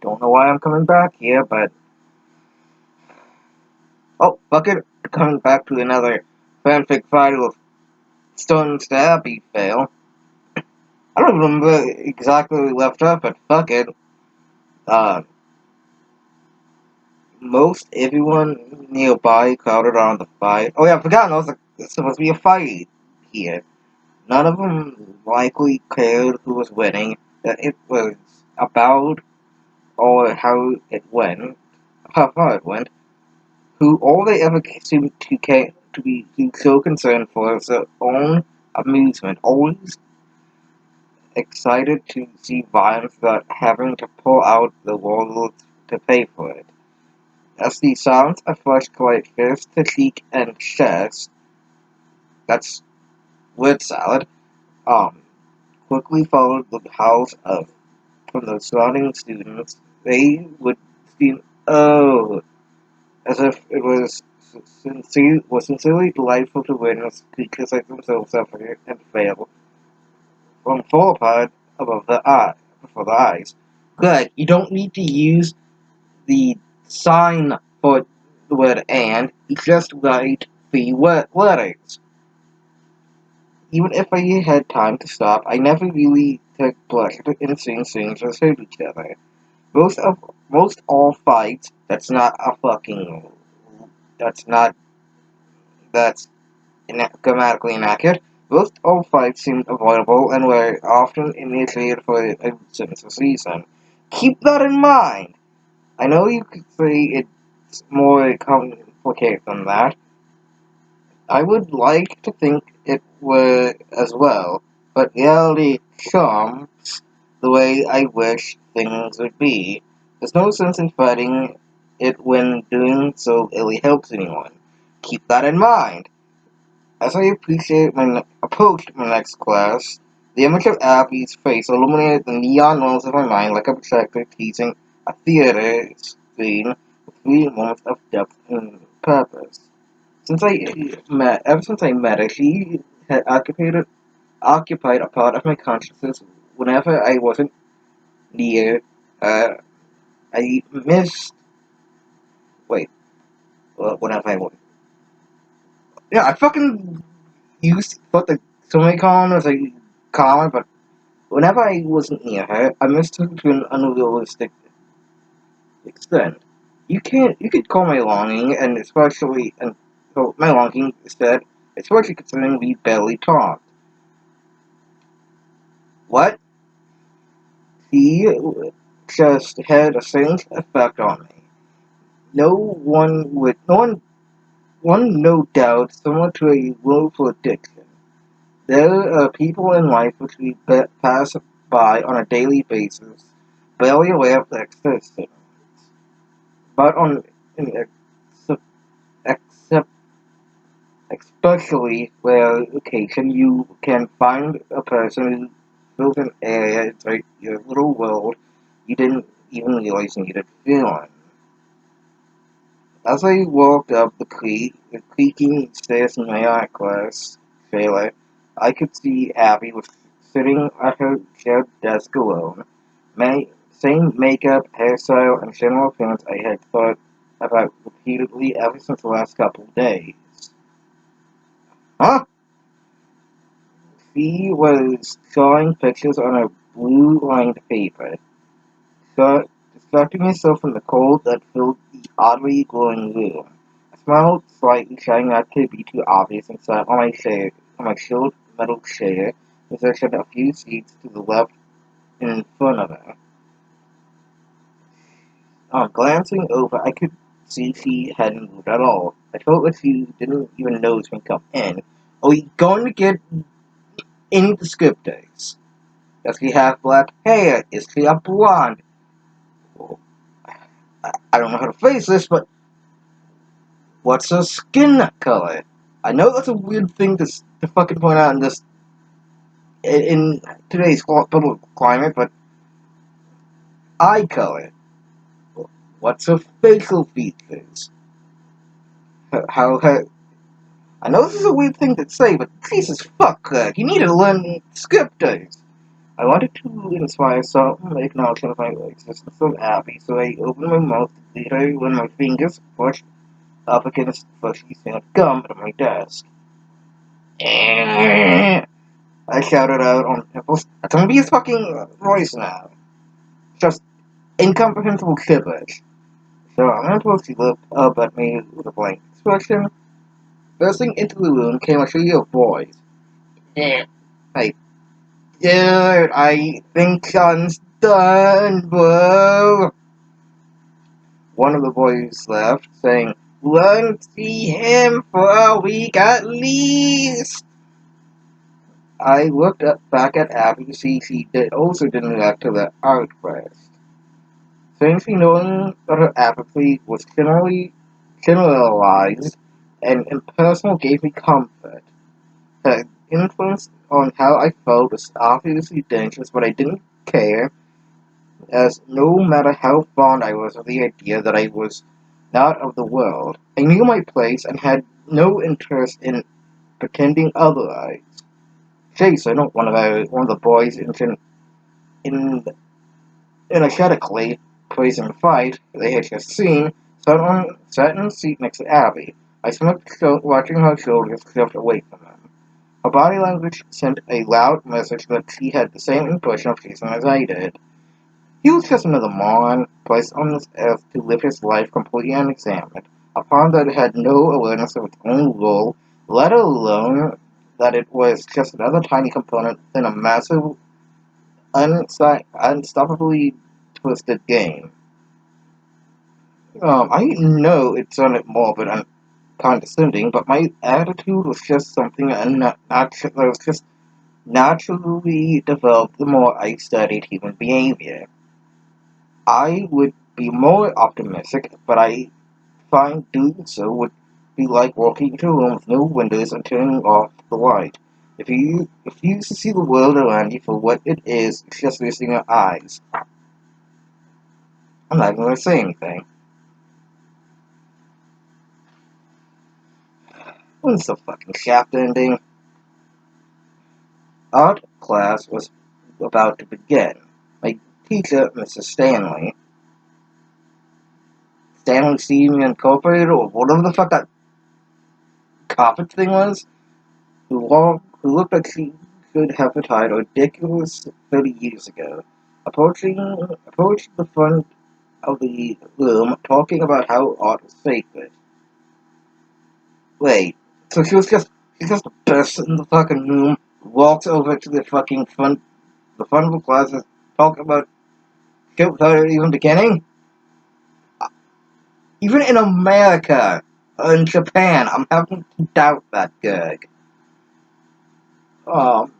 Don't know why I'm coming back here, but... Oh, fuck it. Coming back to another fanfic fight with Stone's to Happy fail. I don't remember exactly where we left off, but fuck it. Uh, most everyone nearby crowded on the fight. Oh yeah, I forgot, there's supposed to be a fight here. None of them likely cared who was winning, that it was about or how far it went. Who all they ever seemed to care to be so concerned for is their own amusement, always excited to see violence without having to pull out the wallet to pay for it. As the sounds of flesh collide fist to cheek and chest, that's word salad, um, quickly followed the howls of from the surrounding students. They would scream, "Oh!" as if it was sincerely delightful to witness creatures like themselves suffer and fail from fall apart before the eyes. Good, you don't need to use the sign for the word and, you just write the letters. Even if I had time to stop, I never really took pleasure in seeing strangers hurt each other. Most all fights, that's not, that's grammatically inaccurate. Most all fights seemed avoidable and were often initiated for a sinister reason. Keep that in mind! I know you could say it's more complicated than that. I would like to think it were as well, but reality trumps the way I wish things would be. There's no sense in fighting it when doing so really helps anyone. Keep that in mind. As I approached my next class, the image of Abby's face illuminated the neon walls of my mind like a projector teasing a theater screen with 3 moments of depth and purpose. Ever since I met her, she had occupied a part of my consciousness whenever I wasn't near. Uh, I missed. Wait, whenever I was. Yeah, I fucking thought the swimming column was a column, but whenever I wasn't near her, I missed her to an unrealistic extent. You could call my longing, my longing instead, especially considering we barely talked. What? He just had a strange effect on me. No one, no doubt, similar to a willful addiction. There are people in life which we pass by on a daily basis, barely aware of their existence. But on an except, especially rare occasion, you can find a person who fills an area inside your little world you didn't even realize needed filling. As I walked up the creaking stairs in my art class trailer, I could see Abby was sitting at her shared desk alone. Same makeup, hairstyle, and general appearance I had thought about repeatedly ever since the last couple of days. Huh? She was drawing pictures on a blue-lined paper, distracting herself from the cold that filled the oddly glowing room. I smiled slightly, trying not to be too obvious, and sat on my chilled metal chair, positioned a few seats to the left and in front of her. Glancing over, I could see she hadn't moved at all. I felt like she didn't even notice me come in. Are we going to get any descriptors? Does she have black hair? Is she a blonde? Well, I don't know how to phrase this, but what's her skin color? I know that's a weird thing to fucking point out in today's political climate, but eye color. What's her facial features? How her I know this is a weird thing to say, but Jesus fuck, you need to learn scripters. I wanted to inspire some acknowledgement of my existence of Abby, so I opened my mouth to greet her when my fingers pushed up against the fleshy sand gum at my desk. I shouted out on Pimple's Tommy's fucking voice now. Just incomprehensible gibberish. So I'm supposed to look up at me with a blank expression. Bursting into the room came a trio of boys. Yeah. Hey, dude, I think Sean's done, bro. One of the boys laughed, saying, "Won't see him for a week at least." I looked up back at Abby to see she also didn't react to the outburst. Strangely knowing that her apathy was generalized and impersonal gave me comfort. Her influence on how I felt was obviously dangerous, but I didn't care, as no matter how fond I was of the idea that I was not of the world, I knew my place and had no interest in pretending otherwise. Jason, one of the boys, in energetically praising the fight they had just seen, sat in the seat next to Abby. I smoked, watching her shoulders drift away from him. Her body language sent a loud message that she had the same impression of Jason as I did. He was just another moron, placed on this earth to live his life completely unexamined, a pawn that had no awareness of its own role, let alone that it was just another tiny component in a massive, unstoppably twisted game. I know it sounded morbid and condescending, but my attitude was just something that was just naturally developed the more I studied human behavior. I would be more optimistic, but I find doing so would be like walking into a room with no windows and turning off the light. If you used to see the world around you for what it is, it's just using your eyes. I'm not going to say anything. When's the fucking shaft ending? Art class was about to begin. My teacher, Mrs. Stanley Senior Incorporated, or whatever the fuck that carpet thing was, who looked like she could have retired ridiculous 30 years ago, approached the front of the room, talking about how art was sacred. Wait, so she's just a person in the fucking room, walks over to the front of the class, and talk about shit without even beginning? Even in America, or in Japan, I'm having to doubt that Gerg. Um,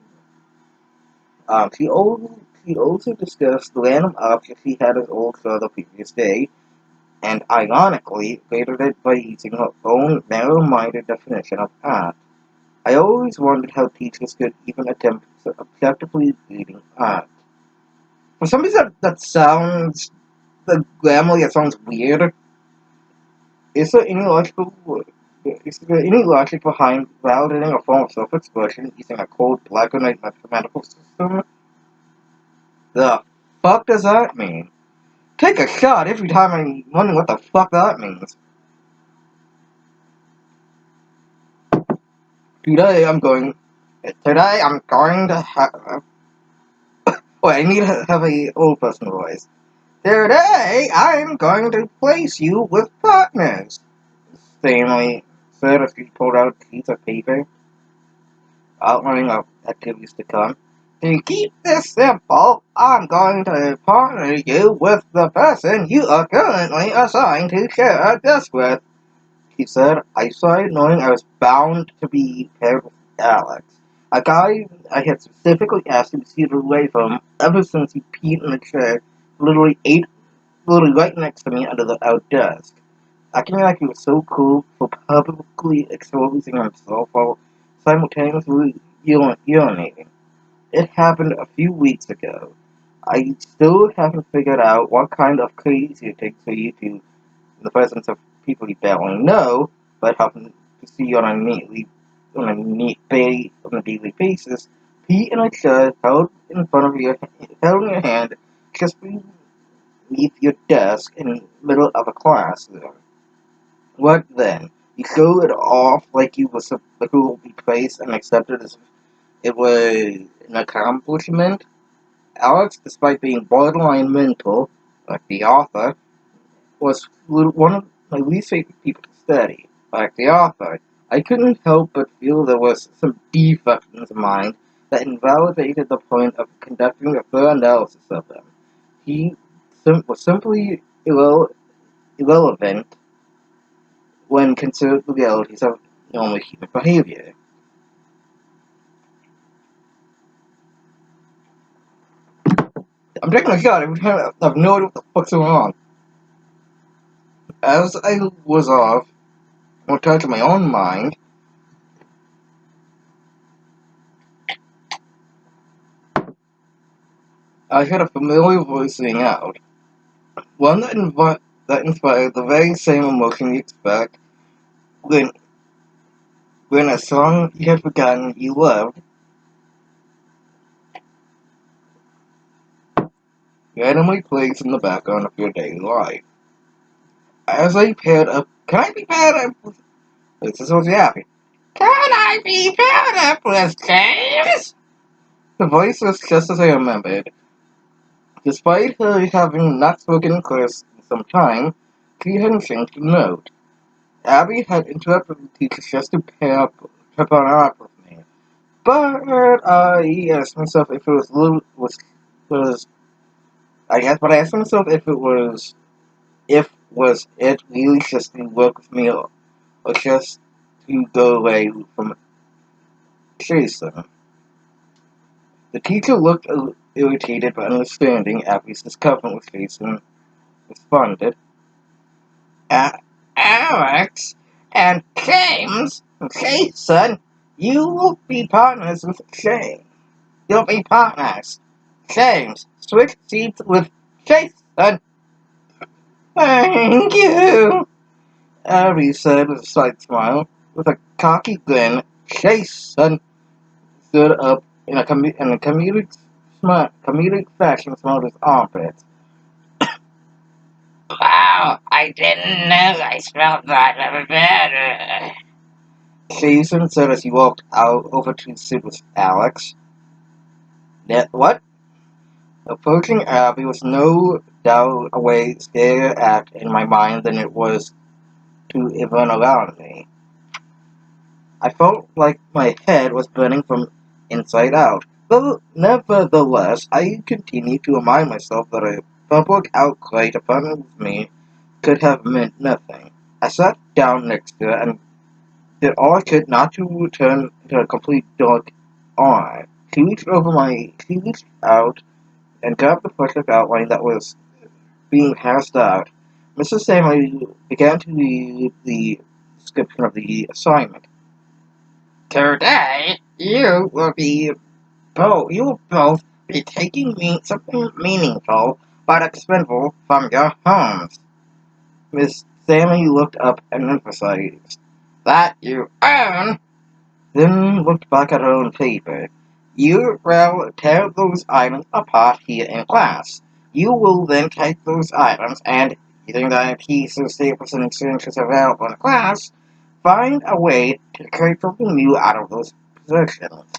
she also discussed the random object she had as old for the previous day, and ironically rated it by using her own narrow-minded definition of art. I always wondered how teachers could even attempt objectively reading art. For some reason, the grammarly, that sounds weird. Is there any logical Is there any logic behind validating a form of self-expression using a cold black and white mathematical system? The fuck does that mean? Take a shot every time I'm wondering what the fuck that means. Today I'm going. Today I'm going to have. Wait, I need to have a old person voice. Today I'm going to place you with partners. Stanley said as he pulled out a piece of paper outlining of activities to come. To keep this simple, I'm going to partner you with the person you are currently assigned to share a desk with, he said. I sighed, knowing I was bound to be paired with Alex, a guy I had specifically asked to be seated away from ever since he peed in the chair literally right next to me under the out desk. Acting like he was so cool for publicly exposing himself while simultaneously urinating. It happened a few weeks ago. I still haven't figured out what kind of crazy it takes for you to, in the presence of people you barely know, but happen to see on a daily basis, He and a chair held in front of your held in your hand just beneath your desk in the middle of a class there. What then? You show it off like you was like you will be praised and accepted as if it was an accomplishment. Alex, despite being borderline mental, like the author, was one of my least favorite people to study. Like the author, I couldn't help but feel there was some defect in his mind that invalidated the point of conducting a thorough analysis of him. He was simply irrelevant when considered the realities of normal human behavior. I'm taking a shot every time I have no idea what the fuck's going on. As I was off, on touch of my own mind, I heard a familiar voice saying out. One that inspired the very same emotion you expect when when a song you had forgotten you loved randomly plays in the background of your daily life. As I paired up, can I be paired up with, this is what's happy. Can I be paired up with James? The voice was just as I remembered. Despite her having not spoken in class in some time, she hadn't changed a note. Abby had interrupted the teacher just to pair up with me. But I asked myself if it was I guess, but I asked myself if was it really just to work with me or just to go away from Jason. The teacher looked irritated but understanding. Abby's discomfort with Jason responded, Alex and James, Jason, you will be partners with James. You'll be partners. James, switch seats with Jason. Thank you, Abby said with a slight smile. With a cocky grin, Jason stood up in a comedic fashion, smelled his armpits. Wow, I didn't know I smelled that better. Jason said as he walked out over to sit with Alex. What? Approaching Abby was no doubt a way scarier act in my mind than it was to everyone around me. I felt like my head was burning from inside out. But nevertheless, I continued to remind myself that a public outcry to partner with me could have meant nothing. I sat down next to her and did all I could not to turn into a complete dog on. She reached out and grabbed the project outline that was being passed out. Mrs. Stanley began to read the description of the assignment. Today, you will both be taking something meaningful but expendable from your homes. Miss Stanley looked up and emphasized, that you own, then looked back at her own paper. You will tear those items apart here in class. You will then take those items and, using the pieces, staples, and extensions available in class, find a way to create something new out of those possessions.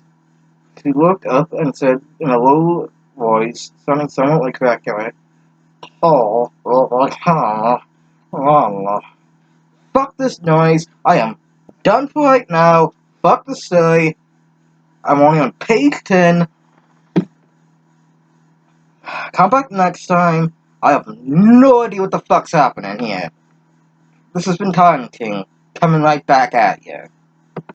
She looked up and said in a low voice, sounding somewhat like Dracula, oh, fuck this noise. I am done for right now. Fuck the story. I'm only on page 10. Come back next time. I have no idea what the fuck's happening here. This has been Time King, coming right back at you.